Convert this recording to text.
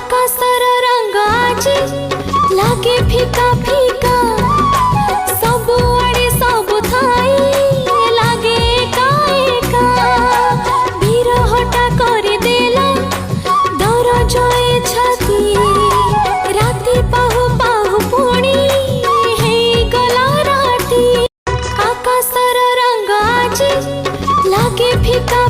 आकाशर रंग आजी लागे फीका फीका सबुआड़े सब थाई लागे एका एका बिरहटा कर देला दरज ए छाती राति पाहु पाहु पुणी हे गला राती आकाशर रंग आजी लागे फीका